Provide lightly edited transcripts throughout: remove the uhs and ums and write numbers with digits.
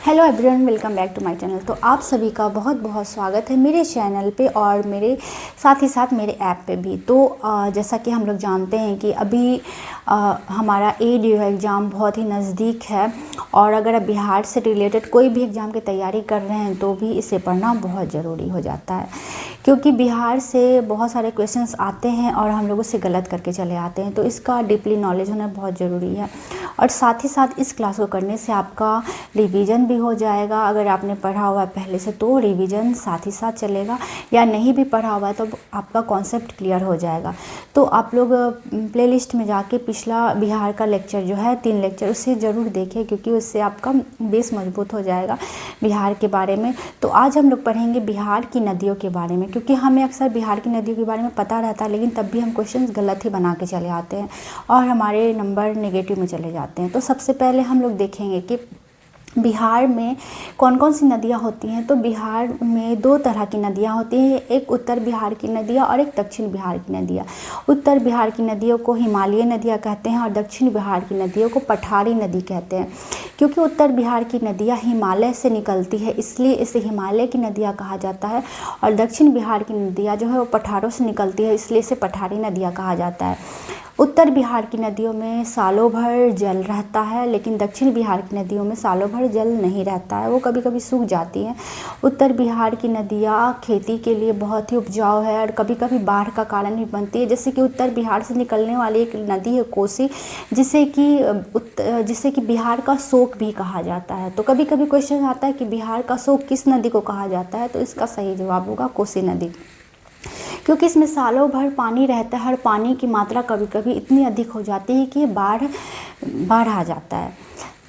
Hello everyone, welcome back to my channel. तो आप सभी का बहुत बहुत स्वागत है मेरे चैनल पे और मेरे साथ ही साथ मेरे ऐप पे भी। तो जैसा कि हम लोग जानते हैं कि अभी हमारा ADO एग्ज़ाम बहुत ही नज़दीक है और अगर आप बिहार से रिलेटेड कोई भी एग्ज़ाम की तैयारी कर रहे हैं तो भी इसे पढ़ना बहुत ज़रूरी हो जाता है, क्योंकि बिहार से बहुत सारे क्वेश्चंस आते हैं और हम लोग उसे गलत करके चले आते हैं। तो इसका डीपली नॉलेज होना बहुत ज़रूरी है और साथ ही साथ इस क्लास को करने से आपका रिवीजन भी हो जाएगा। अगर आपने पढ़ा हुआ है पहले से तो रिवीजन साथ ही साथ चलेगा, या नहीं भी पढ़ा हुआ है तो आपका कॉन्सेप्ट क्लियर हो जाएगा। तो आप लोग प्लेलिस्ट में जाके पिछला बिहार का लेक्चर जो है 3 लेक्चर उसे ज़रूर देखें, क्योंकि उससे आपका बेस मजबूत हो जाएगा बिहार के बारे में। तो आज हम लोग पढ़ेंगे बिहार की नदियों के बारे में, क्योंकि हमें अक्सर बिहार की नदियों के बारे में पता रहता है लेकिन तब भी हम क्वेश्चंस गलत ही बना के चले आते हैं और हमारे नंबर नेगेटिव में चले जाते हैं। तो सबसे पहले हम लोग देखेंगे कि बिहार में कौन कौन सी नदियाँ होती हैं। तो बिहार में 2 तरह की नदियाँ होती हैं, एक उत्तर बिहार की नदियाँ और एक दक्षिण बिहार की नदियाँ। उत्तर बिहार की नदियों को हिमालयी नदियाँ कहते हैं और दक्षिण बिहार की नदियों को पठारी नदी कहते हैं। क्योंकि उत्तर बिहार की नदियाँ हिमालय से निकलती है इसलिए इसे हिमालय की नदियाँ कहा जाता है, और दक्षिण बिहार की नदियाँ जो है वो पठारों से निकलती है इसलिए इसे पठारी नदियाँ कहा जाता है। उत्तर बिहार की नदियों में सालों भर जल रहता है, लेकिन दक्षिण बिहार की नदियों में सालों भर जल नहीं रहता है, वो कभी कभी सूख जाती हैं। उत्तर बिहार की नदियाँ खेती के लिए बहुत ही उपजाऊ है और कभी कभी बाढ़ का कारण भी बनती है। जैसे कि उत्तर बिहार से निकलने वाली एक नदी है कोसी, जिसे कि बिहार का शोक भी कहा जाता है। तो कभी कभी क्वेश्चन आता है कि बिहार का शोक किस नदी को कहा जाता है, तो इसका सही जवाब होगा कोसी नदी, क्योंकि इसमें सालों भर पानी रहता है और पानी की मात्रा कभी कभी इतनी अधिक हो जाती है कि बाढ़ आ जाता है।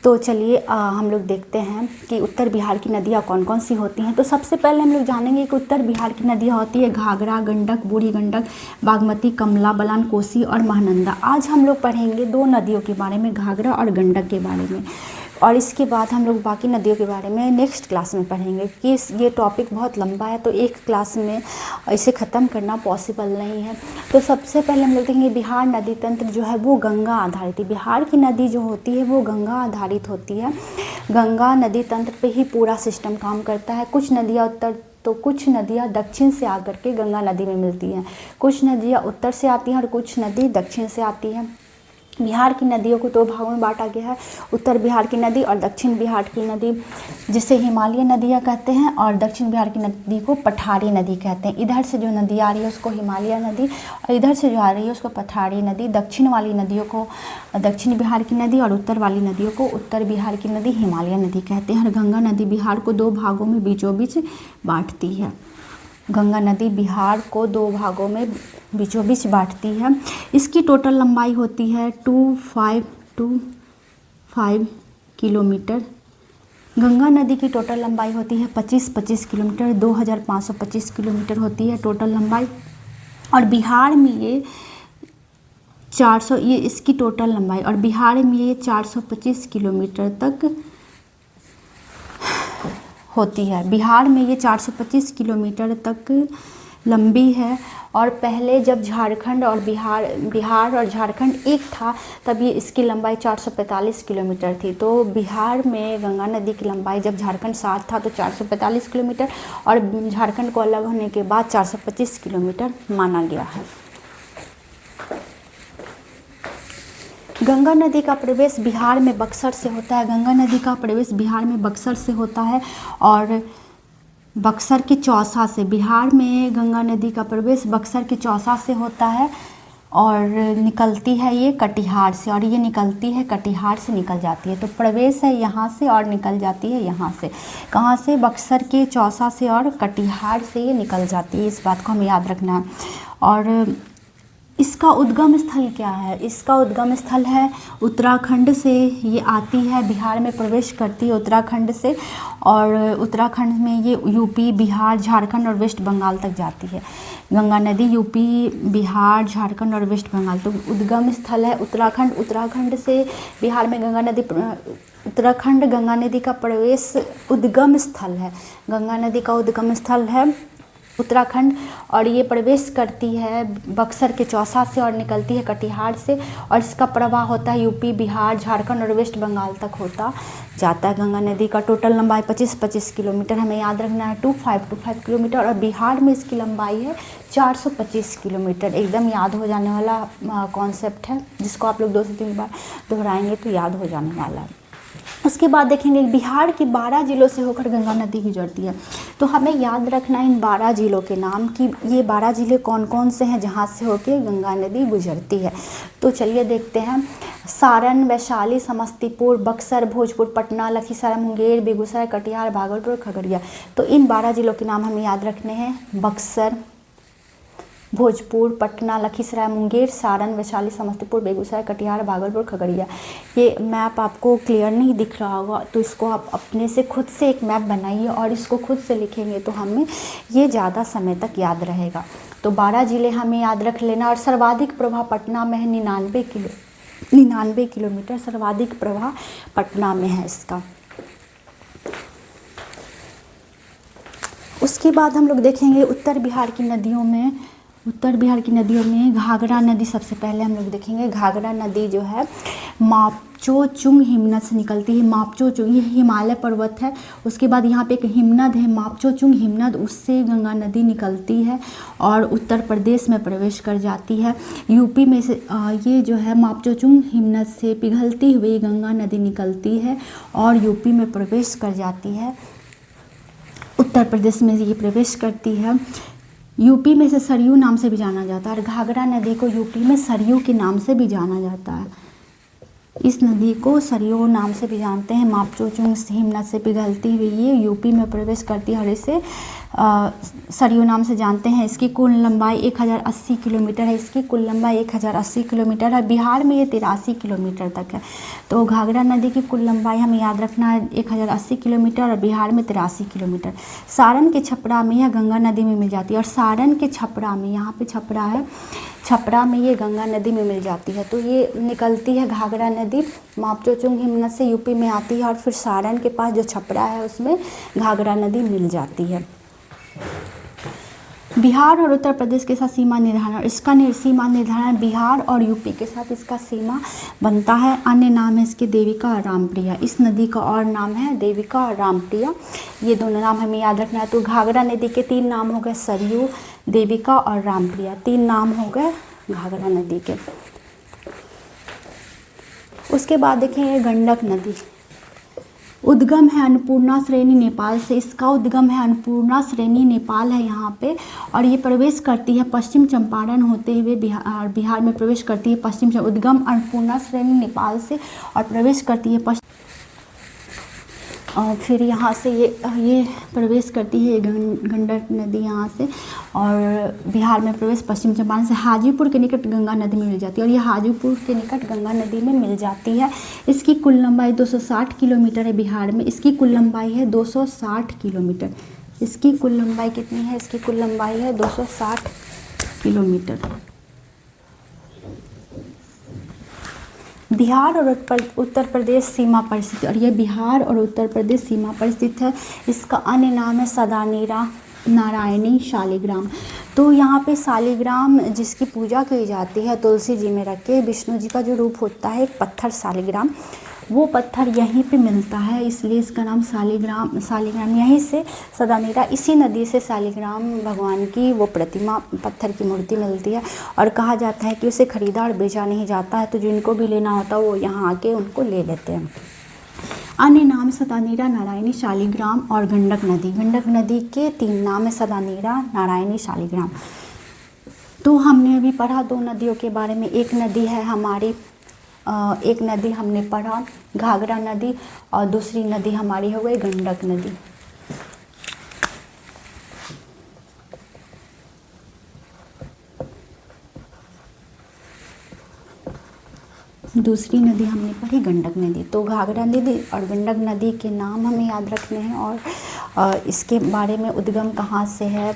तो चलिए हम लोग देखते हैं कि उत्तर बिहार की नदियाँ कौन कौन सी होती हैं। तो सबसे पहले हम लोग जानेंगे कि उत्तर बिहार की नदियाँ होती है घाघरा, गंडक, बूढ़ी गंडक, बागमती, कमला बलान, कोसी और महानंदा। आज हम लोग पढ़ेंगे 2 नदियों के बारे में, घाघरा और गंडक के बारे में, और इसके बाद हम लोग बाकी नदियों के बारे में नेक्स्ट क्लास में पढ़ेंगे कि ये टॉपिक बहुत लंबा है तो एक क्लास में इसे ख़त्म करना पॉसिबल नहीं है। तो सबसे पहले हम लोग देखेंगे बिहार नदी तंत्र जो है वो गंगा आधारित है। बिहार की नदी जो होती है वो गंगा आधारित होती है। गंगा नदी तंत्र पे ही पूरा सिस्टम काम करता है। कुछ नदियाँ उत्तर तो कुछ नदियाँ दक्षिण से आकर के गंगा नदी में मिलती हैं, कुछ नदियाँ उत्तर से आती हैं और कुछ नदी दक्षिण से आती हैं। बिहार की नदियों को 2 भागों में बांटा गया है, उत्तर बिहार की नदी और दक्षिण बिहार की नदी, जिसे हिमालयी नदियाँ कहते हैं, और दक्षिण बिहार की नदी को पठारी नदी कहते हैं। इधर से जो नदी आ रही है उसको हिमालयी नदी और इधर से जो आ रही है उसको पठारी नदी। दक्षिण वाली नदियों को दक्षिण बिहार की नदी और उत्तर वाली नदियों को उत्तर बिहार की नदी हिमालयी नदी कहते हैं। और गंगा नदी बिहार को 2 भागों में बीचों बीच बांटती है। गंगा नदी बिहार को 2 भागों में बीचों बीच बांटती है। इसकी टोटल लंबाई होती है 2525 किलोमीटर। गंगा नदी की टोटल लंबाई होती है 2525 किलोमीटर, 2525 किलोमीटर होती है टोटल लंबाई। और बिहार में ये 400, ये इसकी टोटल लंबाई, और बिहार में ये 425 किलोमीटर तक होती है। बिहार में ये 425 किलोमीटर तक लंबी है। और पहले जब झारखंड और बिहार और झारखंड एक था तब ये इसकी लंबाई 445 किलोमीटर थी। तो बिहार में गंगा नदी की लंबाई जब झारखंड साथ था तो 445 किलोमीटर और झारखंड को अलग होने के बाद 425 किलोमीटर माना गया है। गंगा नदी का प्रवेश बिहार में बक्सर से होता है। गंगा नदी का प्रवेश बिहार में बक्सर से होता है और बक्सर के चौसा से। बिहार में गंगा नदी का प्रवेश बक्सर के चौसा से होता है और निकलती है ये कटिहार से, और ये निकलती है कटिहार से निकल जाती है। तो प्रवेश है यहाँ से और निकल जाती है यहाँ से। कहाँ से? बक्सर के चौसा से और कटिहार से ये निकल जाती है। इस बात को हमें याद रखना है। और इसका उद्गम स्थल क्या है? इसका उद्गम स्थल है उत्तराखंड से। ये आती है बिहार में प्रवेश करती है उत्तराखंड से, और उत्तराखंड में ये यूपी, बिहार, झारखंड और वेस्ट बंगाल तक जाती है। गंगा नदी यूपी, बिहार, झारखंड और वेस्ट बंगाल। तो उद्गम स्थल है उत्तराखंड। उत्तराखंड से बिहार में गंगा नदी, उत्तराखंड गंगा नदी का प्रवेश उद्गम स्थल है। गंगा नदी का उद्गम स्थल है उत्तराखंड, और ये प्रवेश करती है बक्सर के चौसा से और निकलती है कटिहार से, और इसका प्रवाह होता है यूपी, बिहार, झारखंड और वेस्ट बंगाल तक होता जाता है। गंगा नदी का टोटल लंबाई 25 किलोमीटर, हमें याद रखना है 25 किलोमीटर, और बिहार में इसकी लंबाई है 425 किलोमीटर। एकदम याद हो जाने वाला कॉन्सेप्ट है, जिसको आप लोग 2 से 3 बार दोहराएंगे तो याद हो जाने वाला है। उसके बाद देखेंगे बिहार के 12 जिलों से होकर गंगा नदी गुजरती है। तो हमें याद रखना इन 12 जिलों के नाम कि ये 12 जिले कौन कौन से हैं जहाँ से होकर गंगा नदी गुजरती है। तो चलिए देखते हैं। सारण, वैशाली, समस्तीपुर, बक्सर, भोजपुर, पटना, लखीसराय, मुंगेर, बेगूसराय, कटिहार, भागलपुर, खगड़िया। तो इन 12 जिलों के नाम हमें याद रखने हैं। बक्सर, भोजपुर, पटना, लखीसराय, मुंगेर, सारण, वैशाली, समस्तीपुर, बेगूसराय, कटिहार, भागलपुर, खगड़िया। ये मैप आपको क्लियर नहीं दिख रहा होगा, तो इसको आप अपने से खुद से एक मैप बनाइए और इसको खुद से लिखेंगे तो हमें ये ज़्यादा समय तक याद रहेगा। तो 12 ज़िले हमें याद रख लेना। और सर्वाधिक प्रवाह पटना में है, 99 किलोमीटर सर्वाधिक प्रवाह पटना में है इसका। उसके बाद हम लोग देखेंगे उत्तर बिहार की नदियों में घाघरा नदी सबसे पहले हम लोग देखेंगे। घाघरा नदी जो है मापचो चुंग हिमनद से निकलती है। मापचो चुंग ये हिमालय पर्वत है, उसके बाद यहाँ पे एक हिमनद है मापचो चुंग हिमनद, उससे गंगा नदी निकलती है और उत्तर प्रदेश में प्रवेश कर जाती है। यूपी में से ये जो है मापचो चुंग हिमनद से पिघलती हुई गंगा नदी निकलती है और यूपी में प्रवेश कर जाती है। उत्तर प्रदेश में ये प्रवेश करती है। यूपी में से सरयू नाम से भी जाना जाता है और घाघरा नदी को यूपी में सरयू के नाम से भी जाना जाता है। इस नदी को सरयू नाम से भी जानते हैं। मापचो चुंग हिमनद से पिघलती हुई ये यूपी में प्रवेश करती है और इसे सरयू नाम से जानते हैं। इसकी कुल लंबाई 1080 किलोमीटर है। इसकी कुल लंबाई 1080 किलोमीटर है। बिहार में ये 83 किलोमीटर तक है। तो घाघरा नदी की कुल लंबाई हमें याद रखना है 1080 किलोमीटर और बिहार में 83 किलोमीटर। सारण के छपरा में यह गंगा नदी में मिल जाती है और सारण के छपरा में, यहाँ पे छपरा है, छपरा में ये गंगा नदी में मिल जाती है। तो ये निकलती है घाघरा नदी मापचो चुंग हिमनद से यूपी में आती है और फिर सारण के पास जो छपरा है उसमें घाघरा नदी मिल जाती है। बिहार और उत्तर प्रदेश के साथ सीमा निर्धारण, इसका सीमा निर्धारण बिहार और यूपी के साथ इसका सीमा बनता है। अन्य नाम है इसके देविका और रामप्रिया। इस नदी का और नाम है देविका और रामप्रिया। ये दोनों नाम हमें याद रखना है। तो घाघरा नदी के 3 नाम हो गए, सरयू, देविका और रामप्रिया, 3 नाम हो गए घाघरा नदी के। उसके बाद देखेंगे गंडक नदी। उद्गम है अन्नपूर्णा श्रेणी नेपाल से। इसका उद्गम है अन्नपूर्णा श्रेणी नेपाल है यहाँ पे, और ये प्रवेश करती है पश्चिम चंपारण होते हुए बिहार में प्रवेश करती है। उद्गम अन्नपूर्णा श्रेणी नेपाल से और प्रवेश करती है और फिर यहाँ से ये प्रवेश करती है गंडक नदी यहाँ से, और बिहार में प्रवेश पश्चिम चंपारण से हाजीपुर के निकट गंगा नदी में मिल जाती है और ये हाजीपुर के निकट गंगा नदी में मिल जाती है। इसकी कुल लंबाई 260 किलोमीटर है। बिहार में इसकी कुल लंबाई है 260 किलोमीटर। इसकी कुल लंबाई कितनी है? इसकी कुल लंबाई है 260 किलोमीटर। बिहार और उत्तर प्रदेश सीमा पर स्थित, और ये बिहार और उत्तर प्रदेश सीमा पर स्थित है। इसका अन्य नाम है सदानीरा नारायणी शालिग्राम। तो यहाँ पे शालिग्राम जिसकी पूजा की जाती है तुलसी जी में रख के, विष्णु जी का जो रूप होता है एक पत्थर शालिग्राम, वो पत्थर यहीं पे मिलता है, इसलिए इसका नाम शालिग्राम यहीं से सदानीरा, इसी नदी से शालिग्राम भगवान की वो प्रतिमा पत्थर की मूर्ति मिलती है। और कहा जाता है कि उसे खरीदा और बेचा नहीं जाता है, तो जिनको भी लेना होता है वो यहाँ आके उनको ले लेते हैं। अन्य नाम सदानीरा, नारायणी, शालिग्राम और गंडक नदी। गंडक नदी के 3 नाम है, सदानीरा, नारायणी, शालिग्राम। तो हमने अभी पढ़ा 2 नदियों के बारे में। एक नदी है हमारी, एक नदी हमने पढ़ा घाघरा नदी और दूसरी नदी हमारी हो गई गंडक नदी। दूसरी नदी हमने पढ़ी गंडक नदी। तो घाघरा नदी और गंडक नदी के नाम हमें याद रखने हैं और इसके बारे में उद्गम कहाँ से है,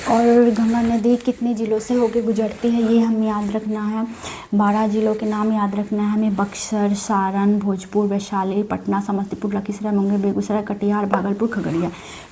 और और गंगा नदी कितने ज़िलों से होकर गुजरती है ये हम याद रखना है। 12 ज़िलों के नाम याद रखना है हमें, बक्सर, सारण, भोजपुर, वैशाली, पटना, समस्तीपुर, लखीसराय, मुंगेर, बेगूसराय, कटिहार, भागलपुर, खगड़िया।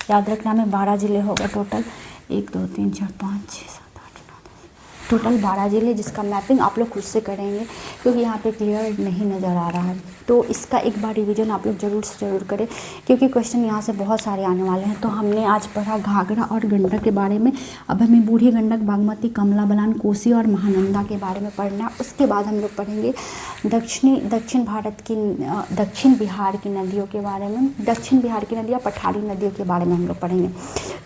याद रखना हमें 12 ज़िले हो गए टोटल, 1 2 3 4 5 6 7 8 9 10, टोटल 12 ज़िले, जिसका मैपिंग आप लोग खुद से करेंगे क्योंकि यहाँ पे क्लियर नहीं नज़र आ रहा है। तो इसका एक बार रिवीजन आप लोग ज़रूर से ज़रूर करें क्योंकि क्वेश्चन यहाँ से बहुत सारे आने वाले हैं। तो हमने आज पढ़ा घाघरा और गंडक के बारे में, अब हमें बूढ़ी गंडक, बागमती, कमला बलान, कोसी और महानंदा के बारे में पढ़ना। उसके बाद हम लोग पढ़ेंगे दक्षिण बिहार की नदियों के बारे में, दक्षिण बिहार की नदियाँ, पठारी नदियों के बारे में हम लोग पढ़ेंगे।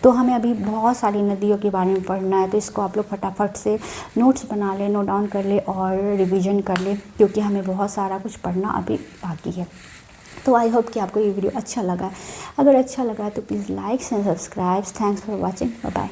तो हमें अभी बहुत सारी नदियों के बारे में पढ़ना है, तो इसको आप लोग फटाफट से नोट्स बना ले, नोट डाउन कर ले और रिवीजन कर ले क्योंकि हमें बहुत सारा कुछ पढ़ना अभी बाकी है। तो आई होप कि आपको ये वीडियो अच्छा लगा है। अगर अच्छा लगा है तो please like and subscribe. Thanks for watching, bye bye.